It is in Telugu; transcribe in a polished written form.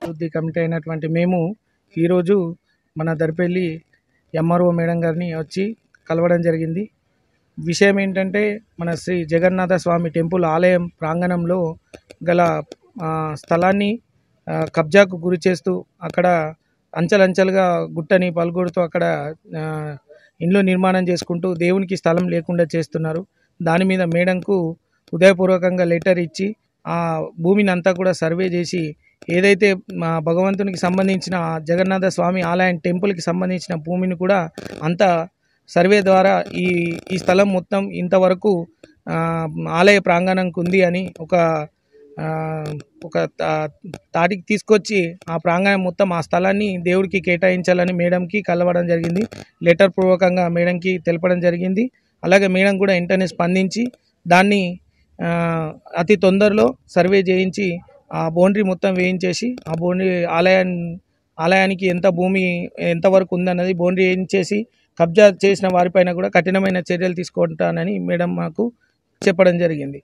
అభివృద్ధి కమిటీ అయినటువంటి మేము ఈరోజు మన దర్పల్లి ఎంఆర్ఓ మేడం గారిని వచ్చి కలవడం జరిగింది. విషయం ఏంటంటే మన శ్రీ జగన్నాథ స్వామి టెంపుల్ ఆలయం ప్రాంగణంలో గల స్థలాన్ని కబ్జాకు గురి చేస్తూ అక్కడ అంచెలంచెలుగా గుట్టని పలుగొడుతూ అక్కడ ఇండ్లు నిర్మాణం చేసుకుంటూ దేవునికి స్థలం లేకుండా చేస్తున్నారు. దాని మీద మేడంకు హృదయపూర్వకంగా లెటర్ ఇచ్చి ఆ భూమిని అంతా కూడా సర్వే చేసి ఏదైతే మా భగవంతునికి సంబంధించిన జగన్నాథ స్వామి ఆలయం టెంపుల్కి సంబంధించిన భూమిని కూడా అంతా సర్వే ద్వారా ఈ స్థలం మొత్తం ఇంతవరకు ఆలయ ప్రాంగణంకి ఉంది అని ఒక తాటికి తీసుకొచ్చి ఆ ప్రాంగణం మొత్తం ఆ స్థలాన్ని దేవుడికి కేటాయించాలని మేడంకి కలవడం జరిగింది. లెటర్ పూర్వకంగా మేడంకి తెలపడం జరిగింది. అలాగే మేడం కూడా వెంటనే స్పందించి దాన్ని అతి తొందరలో సర్వే చేయించి ఆ బౌండరీ మొత్తం వేయించేసి ఆ బౌండరీ ఆలయానికి ఎంత భూమి ఎంతవరకు ఉందన్నది బౌండరీ వేయించేసి కబ్జా చేసిన వారిపైన కూడా కఠినమైన చర్యలు తీసుకుంటానని మేడం మాకు చెప్పడం జరిగింది.